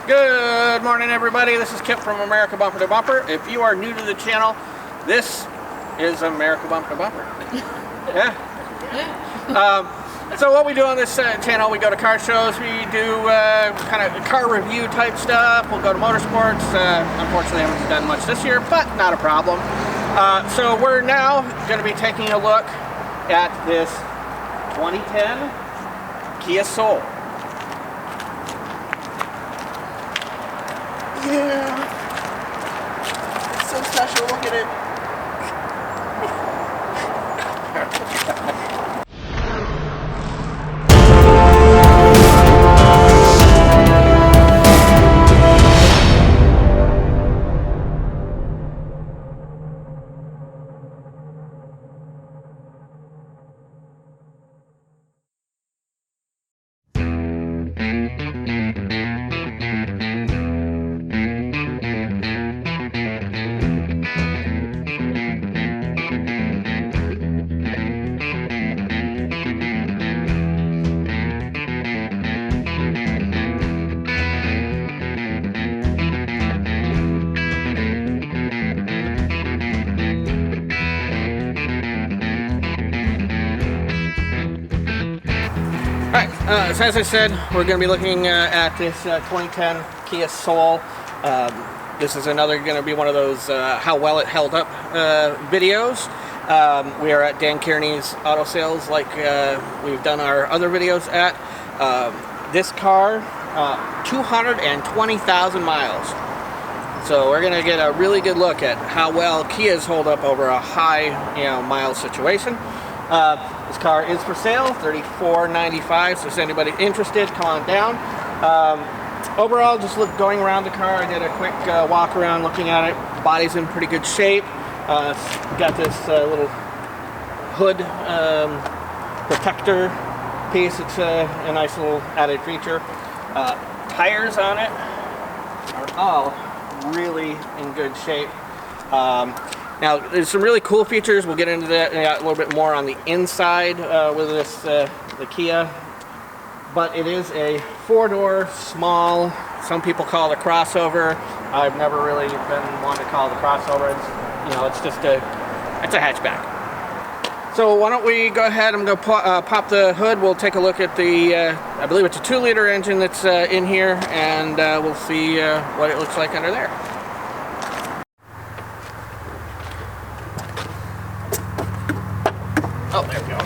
Good morning, everybody. This is Kip from America Bumper to Bumper. If you are new to the channel, this is America Bumper to Bumper. Yeah. So what we do on this channel, we go to car shows, we do kind of car review type stuff, we'll go to motorsports. Unfortunately, I haven't done much this year, but not a problem. So we're now going to be taking a look at this 2010 Kia Soul. Yeah, it's so special. Look at it. So as I said, we're going to be looking at this 2010 Kia Soul. This is going to be one of those how well it held up videos. We are at Dan Kearney's auto sales like we've done our other videos at. This car, 220,000 miles. So we're going to get a really good look at how well Kias hold up over a high mile situation. This car is for sale, $34.95, so if anybody's interested, come on down. Overall, just going around the car, I did a quick walk around looking at it. Body's in pretty good shape. Got this little hood protector piece. It's a nice little added feature. Tires on it are all really in good shape. Now, there's some really cool features. We'll get into that a little bit more on the inside with this the Kia. But it is a four-door, small. Some people call it a crossover. I've never really been one to call it a crossover. It's just it's a hatchback. So why don't we go ahead? I'm going to pop the hood. We'll take a look at the. I believe it's a 2-liter engine that's in here, and we'll see what it looks like under there. Oh, there we go.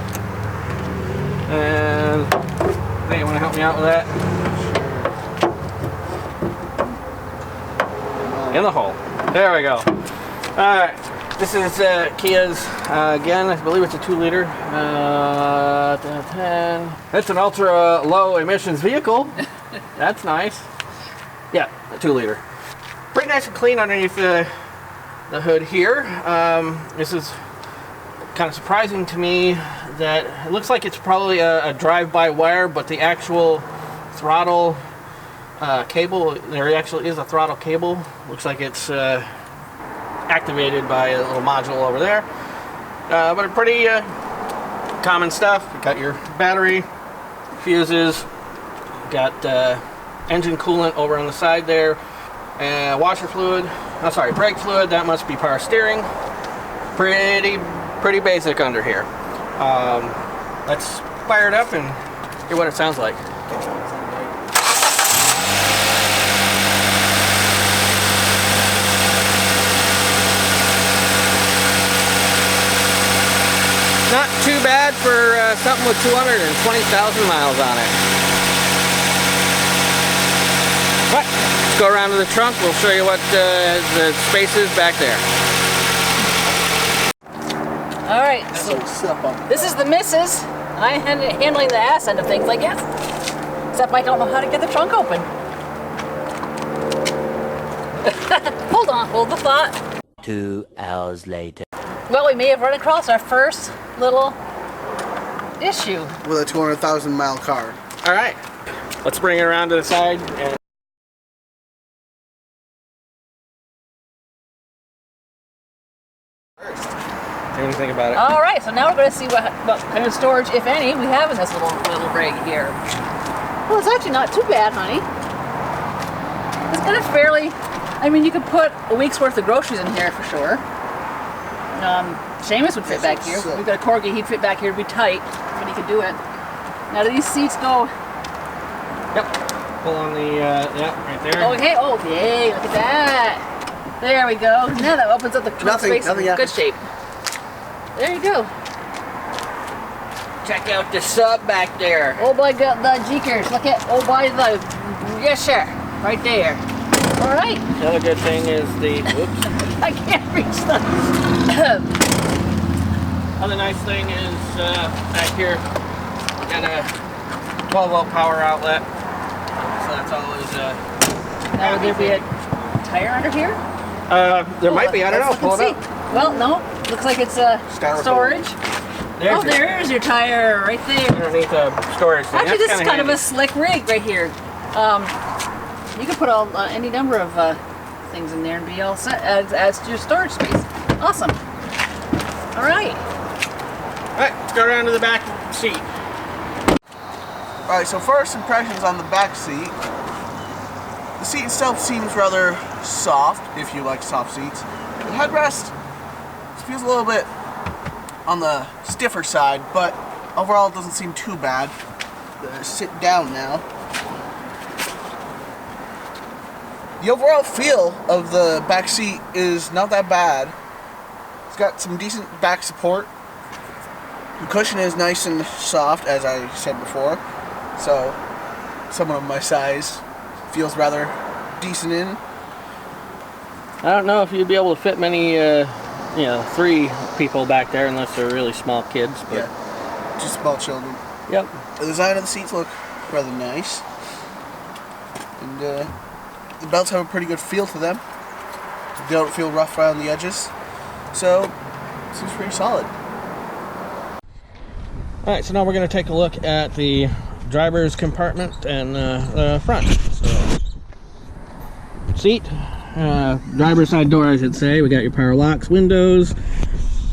And hey, you want to help me out with that? In the hole. There we go. Alright. This is Kia's, again, I believe it's a 2-liter. It's an ultra low emissions vehicle. That's nice. Yeah, a 2-liter. Pretty nice and clean underneath the hood here. This is kind of surprising to me that it looks like it's probably a drive-by-wire, but the actual throttle cable, there actually is a throttle cable. Looks like it's activated by a little module over there. But pretty common stuff. You got your battery, fuses, got engine coolant over on the side there, washer fluid, brake fluid, that must be power steering. Pretty basic under here. Let's fire it up and hear what it sounds like. Not too bad for something with 220,000 miles on it. But let's go around to the trunk. We'll show you what the space is back there. Alright, so this is the missus, and I'm handling the ass end of things, I guess. Except I don't know how to get the trunk open. Hold the thought. 2 hours later. Well, we may have run across our first little issue. With a 200,000 mile car. Alright, let's bring it around to the side. And anything about it. All right, so now we're going to see what kind of storage, if any, we have in this little rig here. Well, it's actually not too bad, honey. a fairly, I mean, you could put a week's worth of groceries in here for sure. Seamus would fit back here. We've got a corgi, he'd fit back here, it'd be tight, but he could do it. Now do these seats go? Yep. Pull on the, yeah, right there. Okay, oh yay, look at that. There we go. Now that opens up the trunk space in good shape. There you go. Check out the sub back there. Oh boy, got the Jeekers. Look at, oh boy, the, yes sir, right there. All right. The other good thing is the, whoops. I can't reach the. Other nice thing is back here, we got a 12-volt power outlet. So that's always Now would there be a tire under here? there might be, I don't know, pull it up. Well, no, looks like it's storage. There's your tire right there. Underneath the storage thing. Actually, That's this is kind handy. of a slick rig right here. You could put any number of things in there and be all set as to your storage space. Awesome. All right. All right, let's go around to the back seat. Alright, so first impressions on the back seat. The seat itself seems rather soft, if you like soft seats. The headrest feels a little bit on the stiffer side, but overall it doesn't seem too bad. Sit down now. The overall feel of the back seat is not that bad. It's got some decent back support. The cushion is nice and soft, as I said before, so someone of my size feels rather decent in. I don't know if you'd be able to fit many, 3 people back there unless they're really small kids. But Yeah, just small children. Yep. The design of the seats look rather nice, and the belts have a pretty good feel to them. They don't feel rough around the edges, so it seems pretty solid. All right, so now we're going to take a look at the driver's compartment and the front. So, seat, driver's side door, I should say. We got your power locks, windows,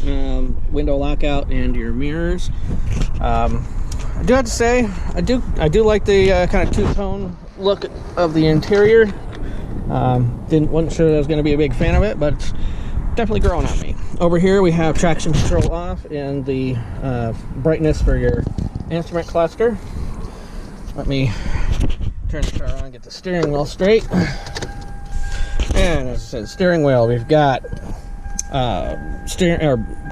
window lockout, and your mirrors. I do have to say, I do like the kind of two-tone look of the interior. Wasn't sure I was going to be a big fan of it, but it's definitely growing on me. Over here we have traction control off and the brightness for your instrument cluster. Let me turn the car on and get the steering wheel straight. And as I said, steering wheel, we've got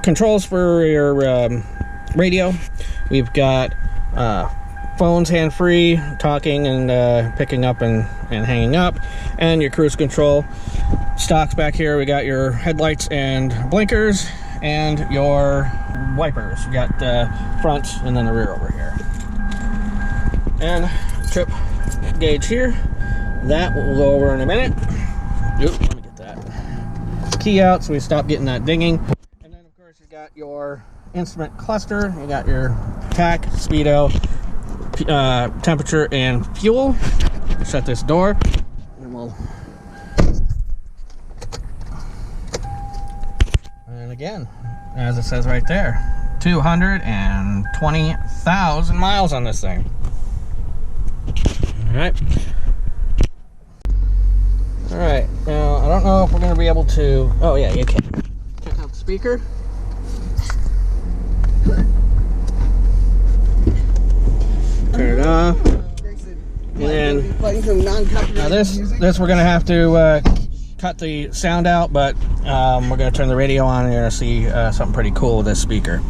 controls for your radio. We've got phones hand-free, talking and picking up and hanging up, and your cruise control. Stocks back here, we got your headlights and blinkers and your wipers. You got the front and then the rear over here. And trip gauge here. That we'll go over in a minute. Oop, let me get that key out so we stop getting that dinging. And then of course you got your instrument cluster. You got your tack, speedo, temperature, and fuel. Shut this door and we'll. And again, as it says right there, 220,000 miles on this thing. Alright. Alright, now I don't know if we're going to be able to... Oh yeah, you can. Check out the speaker. Turn it off. And then, now this we're going to have to cut the sound out, but we're going to turn the radio on and you're going to see something pretty cool with this speaker.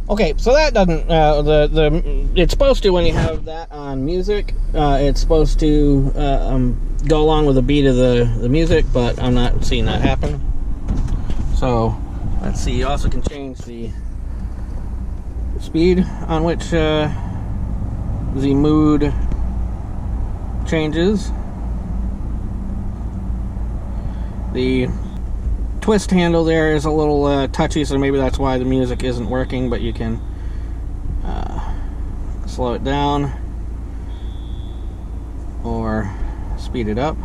Okay, so that doesn't it's supposed to, when you have that on music, it's supposed to go along with the beat of the music, but I'm not seeing that happen. So let's see. You also can change the speed on which the mood changes. The twist handle there is a little touchy, so maybe that's why the music isn't working, but you can slow it down or speed it up.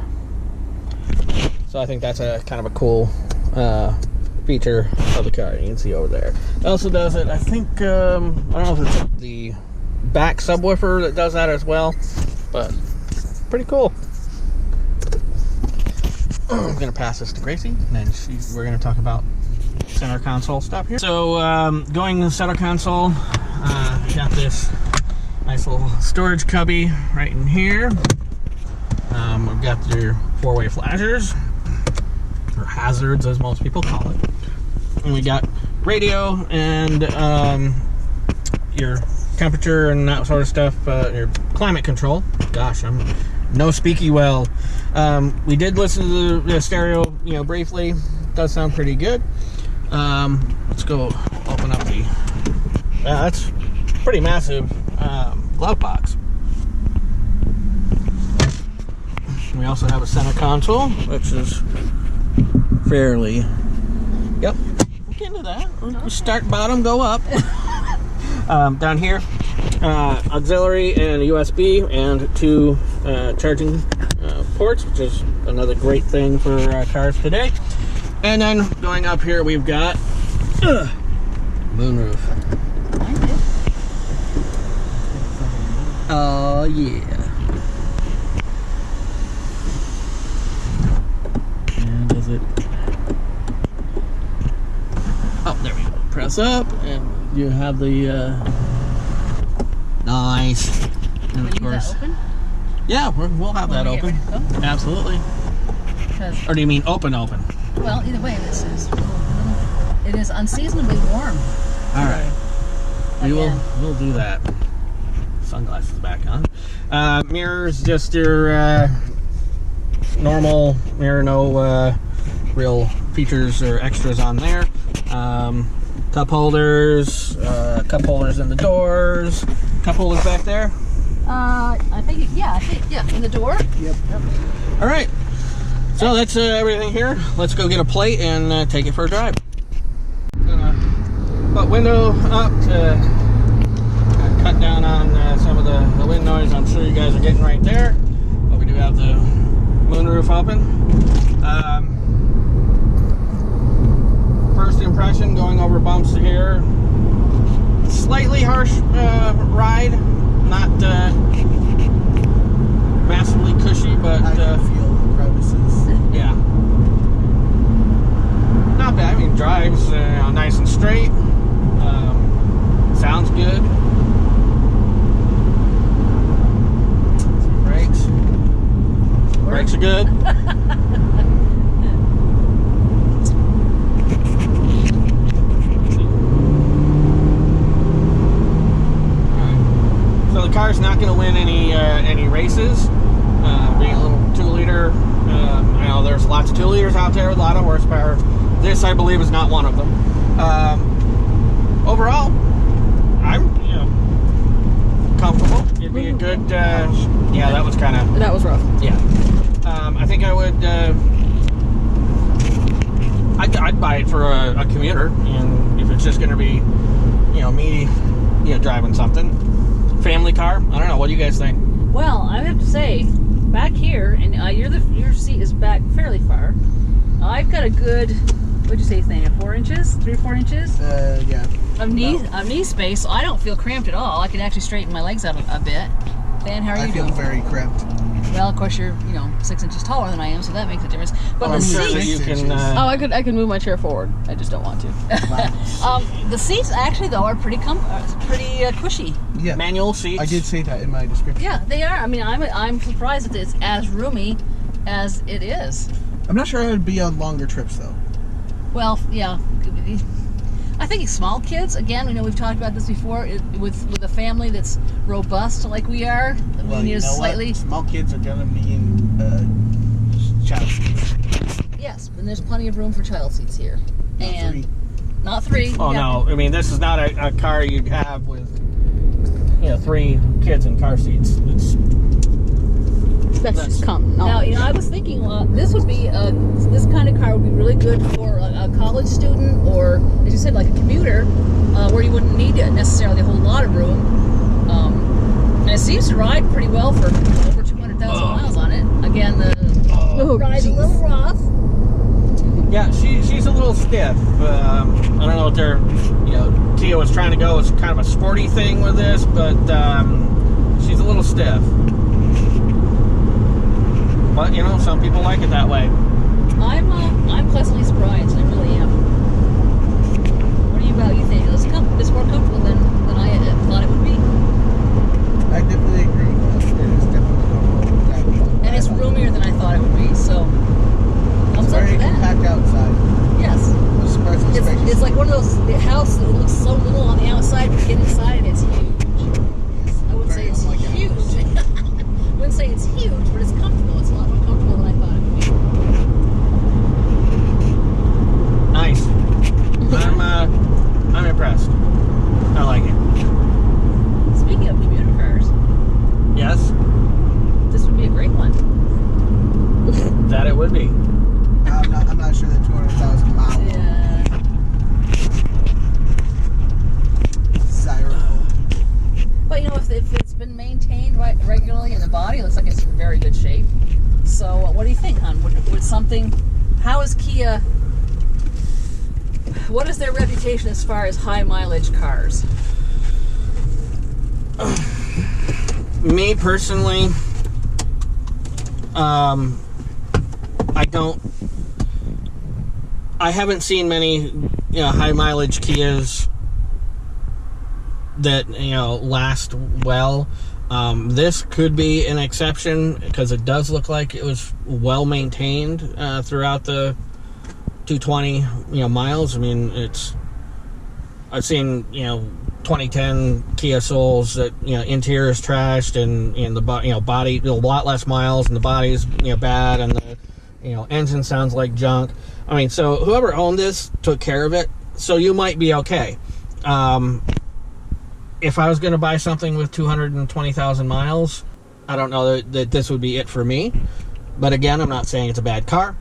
So I think that's a kind of a cool feature of the car. You can see over there. It also does it, I think, I don't know if it's the back subwoofer that does that as well, but pretty cool. I'm going to pass this to Gracie, and then we're going to talk about center console stuff here. So, going to the center console, got this nice little storage cubby right in here. We've got your 4-way flashers, or hazards as most people call it. And we got radio and your temperature and that sort of stuff, your climate control. Gosh, I'm no speaky well. We did listen to the stereo, briefly. It does sound pretty good. Let's go open up the, that's pretty massive glove box. We also have a center console, which is fairly, yep, we'll get into that. We'll start bottom, go up. Down here, auxiliary and USB and 2 charging ports, which is another great thing for cars today. And then going up here, we've got moonroof. Oh yeah. And does it? Oh, there we go. Press up, and you have the nice. And of course, that open? Yeah, we'll have that open. Absolutely. Or do you mean open? Well, either way, it is unseasonably warm. All right, we'll do that. Sunglasses back on. Mirrors, just your normal mirror, no real features or extras on there. Cup holders in the doors, cup holders back there. I think in the door. Yep. All right, so that's everything here. Let's go get a plate and take it for a drive. Put window up to cut down on some of the wind noise I'm sure you guys are getting right there. But we do have the moonroof open. First impression going over bumps here. Slightly harsh ride, not massively cushy, but I can feel the crevices. yeah, not bad. I mean, drives nice and straight. Sounds good. Brakes are good. So the car's not going to win any races. Being a little 2-liter, I know there's lots of 2-liters out there with a lot of horsepower. This, I believe, is not one of them. Overall, I'm comfortable. It'd be a good. Yeah, that was kind of. That was rough. Yeah. I think I would. I'd buy it for a commuter, and if it's just going to be, me, driving something, family car. I don't know. What do you guys think? Well, I have to say, back here, and your seat is back fairly far. I've got a good, what'd you say, Thania? 4 inches, 3 or 4 inches. Yeah. Of knee space, so I don't feel cramped at all. I can actually straighten my legs out a bit. Dan, how are you doing? I feel very cramped. Well, of course, you're 6 inches taller than I am, so that makes a difference. But the I'm sure seats, that you can. I can move my chair forward. I just don't want to. The seats actually though are pretty cushy. Yeah. Manual seats. I did say that in my description. Yeah, they are. I mean, I'm surprised that it's as roomy as it is. I'm not sure I'd be on longer trips though. Well, yeah. I think small kids, again, we've talked about this before, with a family that's robust like we are, we need slightly. Small kids are gonna be in child seats. Yes, and there's plenty of room for child seats here. Not three. Oh no! I mean, this is not a car you'd have with 3 kids in car seats. That's just common. Now, I was thinking, this would be this kind of car would be really good for a college student, or as you said, like a commuter, where you wouldn't need necessarily a whole lot of room. And it seems to ride pretty well for over 200,000 miles on it. Again, the ride's a little rough. Yeah, she's a little stiff. I don't know what their, Kia was trying to go as kind of a sporty thing with this, but she's a little stiff. But some people like it that way. I'm pleasantly surprised. I really am. What do you think? It's more comfortable than I thought it would be. I definitely agree. It is definitely And it's roomier than I thought it would be. So thumbs up for that. Packed outside. Yes. It's like one of those houses that looks so little on the outside, but get inside and it's huge. I wouldn't say it's huge. I wouldn't say it's huge, but it's comfortable. It's a lot more comfortable than I thought it would be. Nice. I'm impressed. I like it. Speaking of commuter cars, Yes, this would be a great one. that it would be. I'm not sure that 200,000 miles. Yeah. Desirable. But if it's been maintained regularly in the body, it looks like it's in very good shape. So what do you think, hon? Would something? How is Kia? What is their reputation as far as high mileage cars? Me personally, I haven't seen many high mileage Kias that last well. This could be an exception because it does look like it was well maintained throughout the 220 miles. I mean, I've seen 2010 Kia Souls that interior is trashed and the body a lot less miles and the body's bad and the engine sounds like junk. I mean, so whoever owned this took care of it, so you might be okay. If I was going to buy something with 220,000 miles, I don't know that this would be it for me. But again, I'm not saying it's a bad car.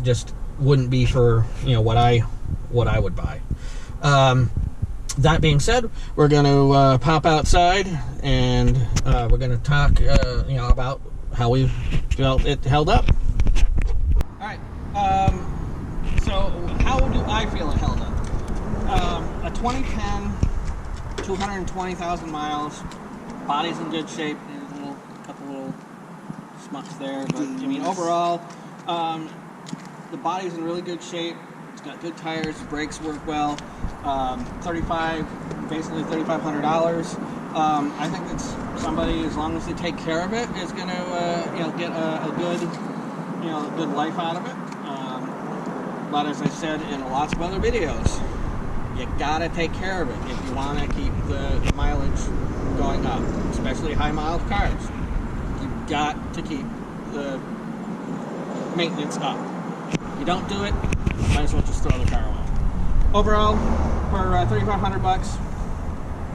Just wouldn't be for what I would buy. That being said, we're going to pop outside and we're going to talk about how we felt it held up. All right. So how do I feel it held up? A 2010, 220,000 miles, body's in good shape. There's a couple little smucks there, but I mean overall, the body's in really good shape. It's got good tires, brakes work well. Basically $3,500. I think it's somebody, as long as they take care of it, is going to get a good life out of it. But as I said in lots of other videos, you gotta take care of it if you want to keep the mileage going up, especially high mileage cars. You've got to keep the maintenance up. If you don't do it, you might as well just throw the car away. Overall, for $3,500,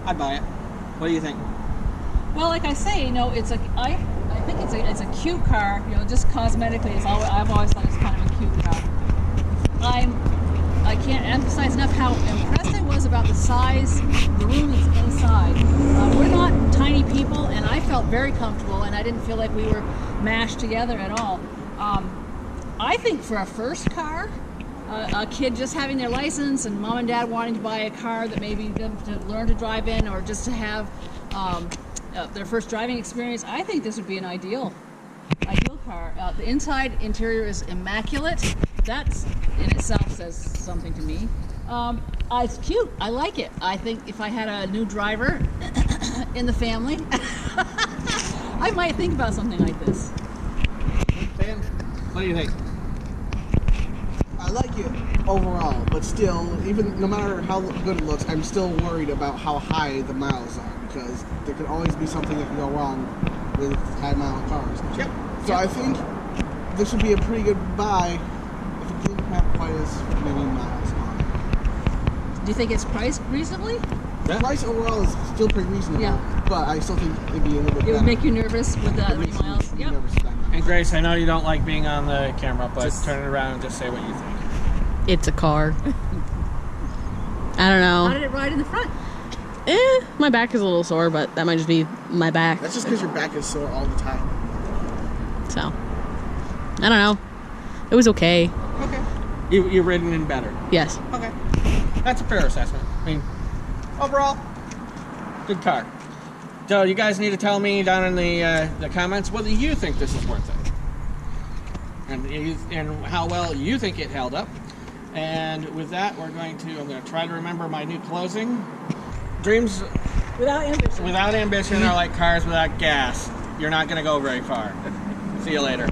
I'd buy it. What do you think? Well, like I say, it's I think it's a cute car. Just cosmetically, I've always thought it's kind of a cute car. I can't emphasize enough how impressed I was about the size, the room that's inside. We're not tiny people, and I felt very comfortable, and I didn't feel like we were mashed together at all. I think for a first car, a kid just having their license and mom and dad wanting to buy a car that maybe them to learn to drive in or just to have their first driving experience, I think this would be an ideal car. The interior is immaculate. That in itself says something to me. It's cute. I like it. I think if I had a new driver in the family, I might think about something like this. Ben, what do you think? I like it overall, but still, even no matter how good it looks, I'm still worried about how high the miles are, because there could always be something that can go wrong with high mile cars. Yep. So I think this would be a pretty good buy if it didn't have quite as many miles on it. Do you think it's priced reasonably? The price overall is still pretty reasonable, Yeah. but I still think it'd be a little bit better. It would make you nervous with that many miles. Yep. And Grace, I know you don't like being on the camera, but Just turn it around and just say what you think. It's a car. I don't How know. did it ride in the front? My back is a little sore, but that might just be my back. That's just because your back is sore all the time. So, I don't know. It was okay. Okay. You've ridden in better. Yes. Okay. That's a fair assessment. I mean, overall, good car. So you guys need to tell me down in the comments whether you think this is worth it. And how well you think it held up. And with that, I'm going to try to remember my new closing. Dreams Without ambition are like cars without gas. You're not going to go very far. See you later.